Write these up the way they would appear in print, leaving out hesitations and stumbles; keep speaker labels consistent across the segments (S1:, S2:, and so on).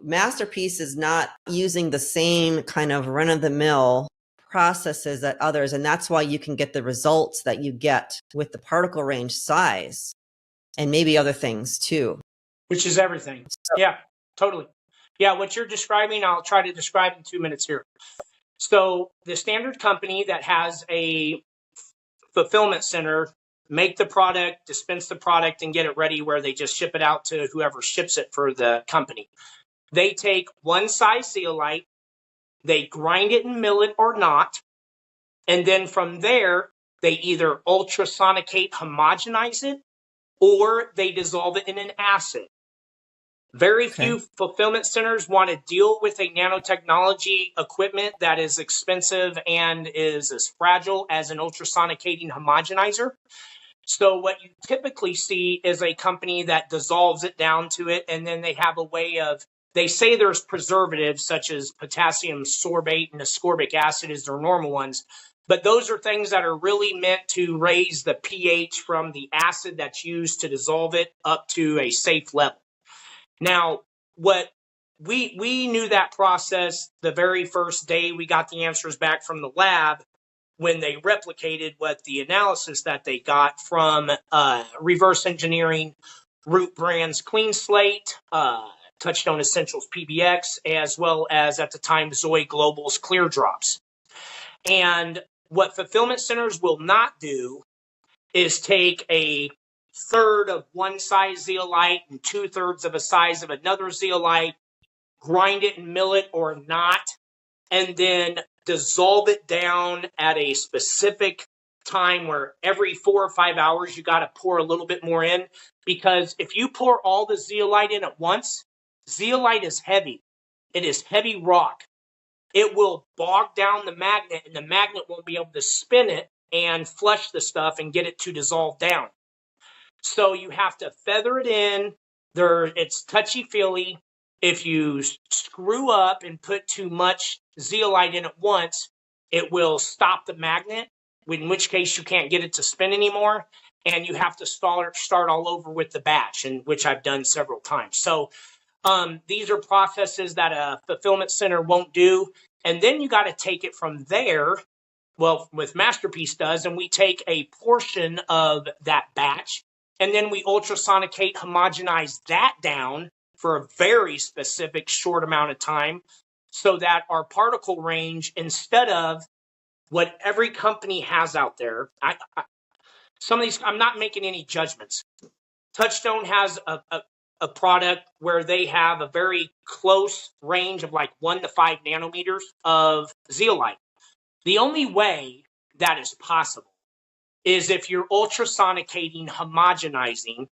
S1: MasterPeace is not using the same kind of run-of-the-mill processes that others, and that's why you can get the results that you get with the particle range size and maybe other things too.
S2: Which is everything. Yeah, totally. Yeah, what you're describing, I'll try to describe in 2 minutes here. So the standard company that has a fulfillment center make the product, dispense the product, and get it ready where they just ship it out to whoever ships it for the company. They take one size zeolite, they grind it and mill it or not, and then from there, they either ultrasonicate, homogenize it, or they dissolve it in an acid. Very few fulfillment centers want to deal with a nanotechnology equipment that is expensive and is as fragile as an ultrasonicating homogenizer. So what you typically see is a company that dissolves it down to it, and then they have a way of, they say there's preservatives such as potassium sorbate and ascorbic acid as their normal ones, but those are things that are really meant to raise the pH from the acid that's used to dissolve it up to a safe level. Now, what we knew that process the very first day we got the answers back from the lab when they replicated what the analysis that they got from reverse engineering Root Brand's Clean Slate, Touchstone Essentials PBX, as well as at the time Zoe Global's Clear Drops. And what fulfillment centers will not do is take a third of one size zeolite and 2/3 of a size of another zeolite, grind it and mill it or not, and then dissolve it down at a specific time where every 4 or 5 hours you got to pour a little bit more in, because if you pour all the zeolite in at once, zeolite is heavy. It is heavy rock. It will bog down the magnet, and the magnet won't be able to spin it and flush the stuff and get it to dissolve down. So you have to feather it in. It's touchy-feely. If you screw up and put too much zeolite in at once, it will stop the magnet, in which case you can't get it to spin anymore, and you have to start all over with the batch, and which I've done several times. So these are processes that a fulfillment center won't do, and then you got to take it from there. Well, with MasterPeace does, and we take a portion of that batch, and then we ultrasonicate, homogenize that down for a very specific short amount of time so that our particle range, instead of what every company has out there, some of these, I'm not making any judgments. Touchstone has a product where they have a very close range of like 1 to 5 nanometers of zeolite. The only way that is possible is if you're ultrasonicating, homogenizing,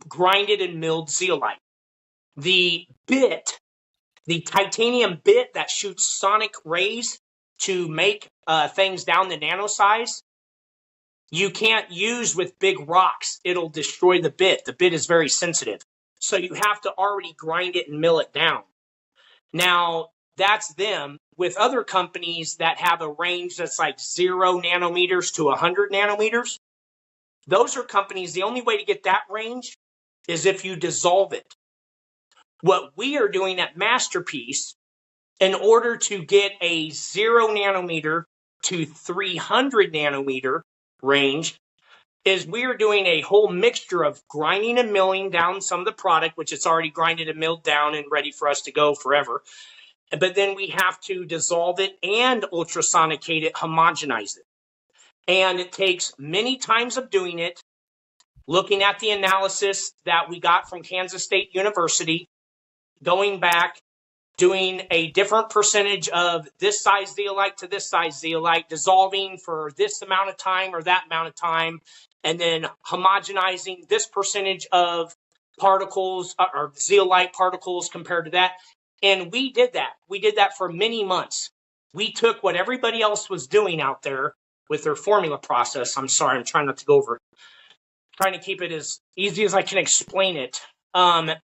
S2: grinded and milled zeolite. The bit, the titanium bit that shoots sonic rays to make things down the nano size, you can't use with big rocks. It'll destroy the bit. The bit is very sensitive. So you have to already grind it and mill it down. Now, that's them. With other companies that have a range that's like 0 nanometers to 100 nanometers, those are companies, the only way to get that range is if you dissolve it. What we are doing at MasterPeace, in order to get a 0 nanometer to 300 nanometer range, is we are doing a whole mixture of grinding and milling down some of the product, which it's already grinded and milled down and ready for us to go forever. But then we have to dissolve it and ultrasonicate it, homogenize it. And it takes many times of doing it, looking at the analysis that we got from Kansas State University, going back, doing a different percentage of this size zeolite to this size zeolite, dissolving for this amount of time or that amount of time, and then homogenizing this percentage of particles or zeolite particles compared to that. And we did that. We did that for many months. We took what everybody else was doing out there with their formula process. I'm sorry, I'm trying not to go over it. Trying to keep it as easy as I can explain it,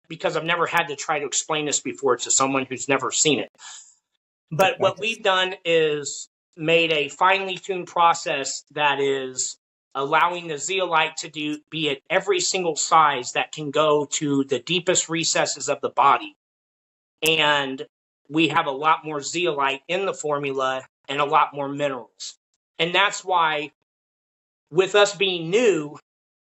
S2: because I've never had to try to explain this before to someone who's never seen it. But what we've done is made a finely tuned process that is allowing the zeolite to be at every single size that can go to the deepest recesses of the body. and we have a lot more zeolite in the formula and a lot more minerals. And that's why, with us being new,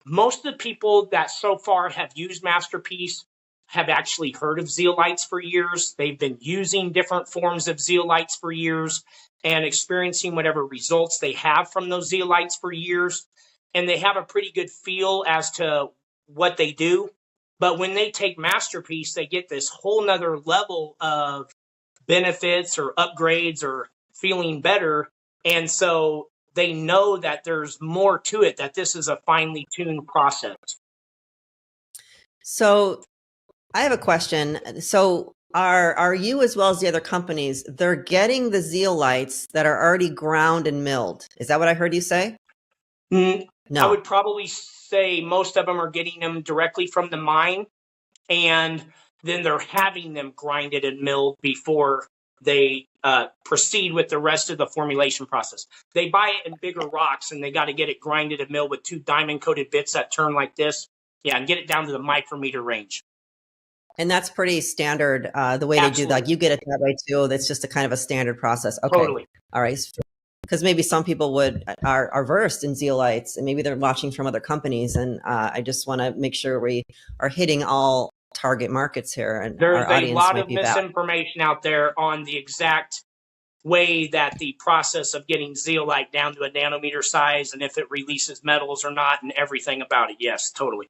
S2: most of the people that so far have used MasterPeace have actually heard of zeolites for years. They've been using different forms of zeolites for years and experiencing whatever results they have from those zeolites for years. And they have a pretty good feel as to what they do. But when they take MasterPeace, they get this whole nother level of benefits or upgrades or feeling better. And so they know that there's more to it, that this is a finely tuned process.
S1: So I have a question. So are you, as well as the other companies, they're getting the zeolites that are already ground and milled? Is that what I heard you say?
S2: No. I
S1: No.
S2: would probably say most of them are getting them directly from the mine, and then they're having them grinded and milled before they proceed with the rest of the formulation process. They buy it in bigger rocks, and they got to get it grinded and milled with 2 diamond-coated bits that turn like this. Yeah, and get it down to the micrometer range.
S1: And that's pretty standard, the way they do that. You get it that way too. That's just a kind of a standard process. Okay.
S2: Totally.
S1: All right. Because maybe some people are versed in zeolites, and maybe they're watching from other companies. And I just want to make sure we are hitting all target markets here. And
S2: there's
S1: our audience
S2: a lot
S1: might
S2: of
S1: be
S2: misinformation out there on the exact way that the process of getting zeolite down to a nanometer size and if it releases metals or not and everything about it. Yes, totally.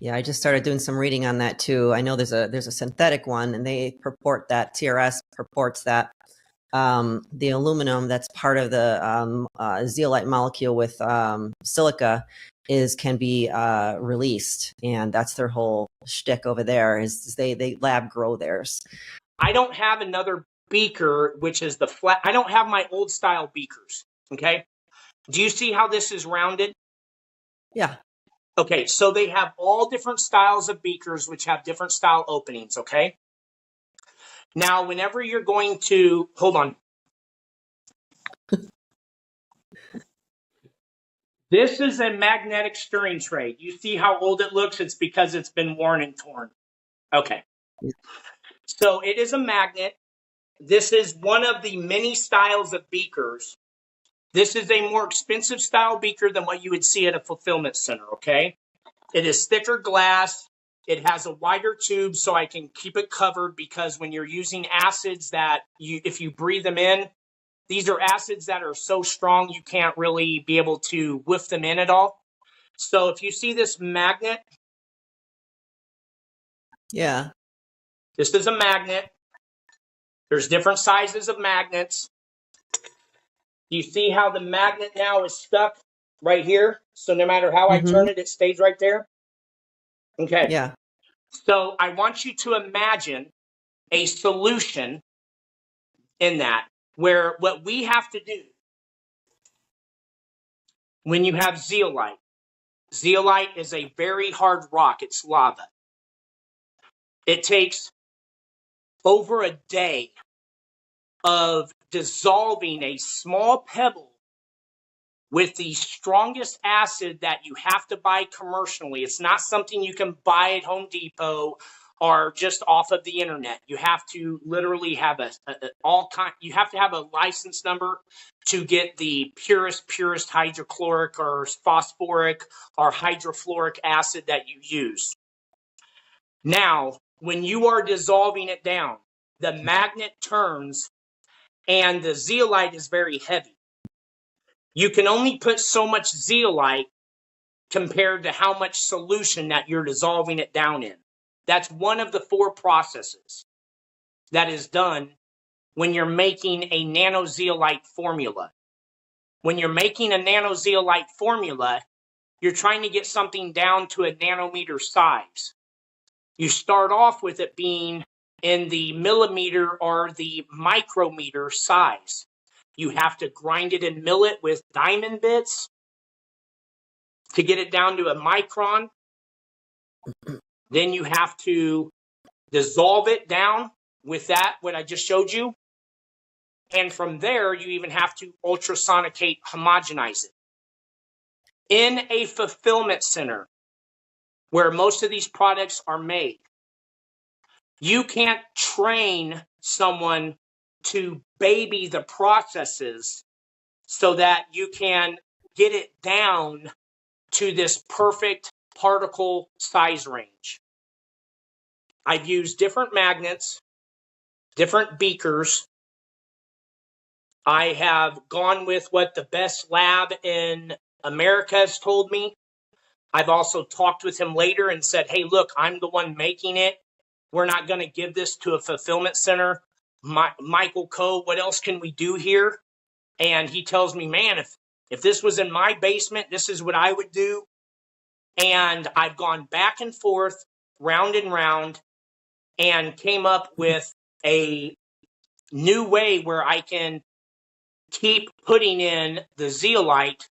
S1: Yeah, I just started doing some reading on that too. I know there's a synthetic one, and they purport that TRS purports that the aluminum that's part of the zeolite molecule with silica can be released, and that's their whole shtick over there. Is they lab grow theirs.
S2: I don't have another beaker, which is the flat. I don't have my old style beakers. Okay. Do you see how this is rounded?
S1: Yeah.
S2: Okay, so they have all different styles of beakers, which have different style openings, okay? Now, whenever you're going to, hold on. This is a magnetic stirring tray. You see how old it looks? It's because it's been worn and torn. Okay. So it is a magnet. This is one of the many styles of beakers. This is a more expensive style beaker than what you would see at a fulfillment center, okay? It is thicker glass. It has a wider tube so I can keep it covered, because when you're using acids that if you breathe them in, these are acids that are so strong you can't really be able to whiff them in at all. So if you see this magnet,
S1: Yeah.
S2: this is a magnet. There's different sizes of magnets. You see how the magnet now is stuck right here? So no matter how I turn it, it stays right there. Okay.
S1: Yeah.
S2: So I want you to imagine a solution in that, where what we have to do when you have zeolite is a very hard rock. It's lava. It takes over a day of dissolving a small pebble with the strongest acid that you have to buy commercially. It's not something you can buy at Home Depot or just off of the internet. You have to literally have you have to have a license number to get the purest hydrochloric or phosphoric or hydrofluoric acid that you use. Now, when you are dissolving it down, the magnet turns and the zeolite is very heavy. You can only put so much zeolite compared to how much solution that you're dissolving it down in. That's one of the 4 processes that is done when you're making a nano zeolite formula. When you're making a nano zeolite formula, you're trying to get something down to a nanometer size. You start off with it being in the millimeter or the micrometer size. You have to grind it and mill it with diamond bits to get it down to a micron. Then you have to dissolve it down with that, what I just showed you. And from there, you even have to ultrasonicate, homogenize it. In a fulfillment center where most of these products are made, You can't train someone to baby the processes so that you can get it down to this perfect particle size range. I've used different magnets, different beakers. I have gone with what the best lab in America has told me. I've also talked with him later and said, hey, look, I'm the one making it. We're not going to give this to a fulfillment center. Michael Coe, what else can we do here? And he tells me, man, if this was in my basement, this is what I would do. And I've gone back and forth, round and round, and came up with a new way where I can keep putting in the zeolite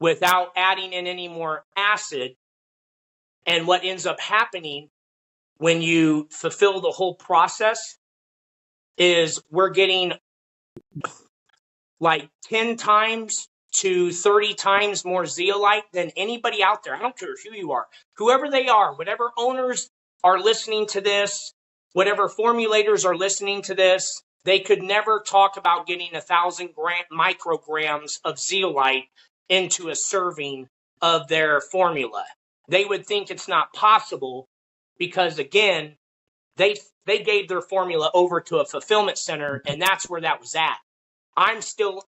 S2: without adding in any more acid. And what ends up happening when you fulfill the whole process is we're getting like 10 times to 30 times more zeolite than anybody out there. I don't care who you are, whoever they are, whatever owners are listening to this, whatever formulators are listening to this, they could never talk about getting 1,000 micrograms of zeolite into a serving of their formula. They would think it's not possible because, again, they gave their formula over to a fulfillment center, and that's where that was at. I'm still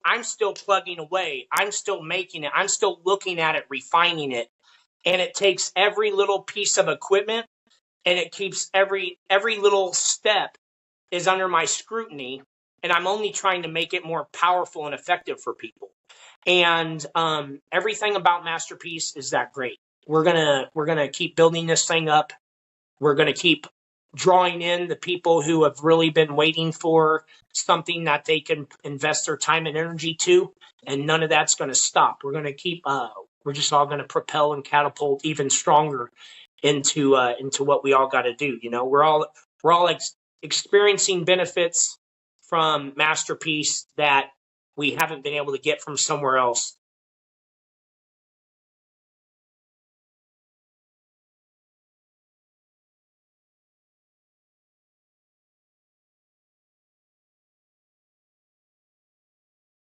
S2: plugging away. I'm still making it. I'm still looking at it, refining it. And it takes every little piece of equipment, and it keeps every little step is under my scrutiny, and I'm only trying to make it more powerful and effective for people. And everything about MasterPeace is that great. We're gonna keep building this thing up. We're gonna keep drawing in the people who have really been waiting for something that they can invest their time and energy to, and none of that's going to stop. We're going to keep. We're just all going to propel and catapult even stronger into what we all got to do. You know, we're all experiencing benefits from MasterPeace that we haven't been able to get from somewhere else.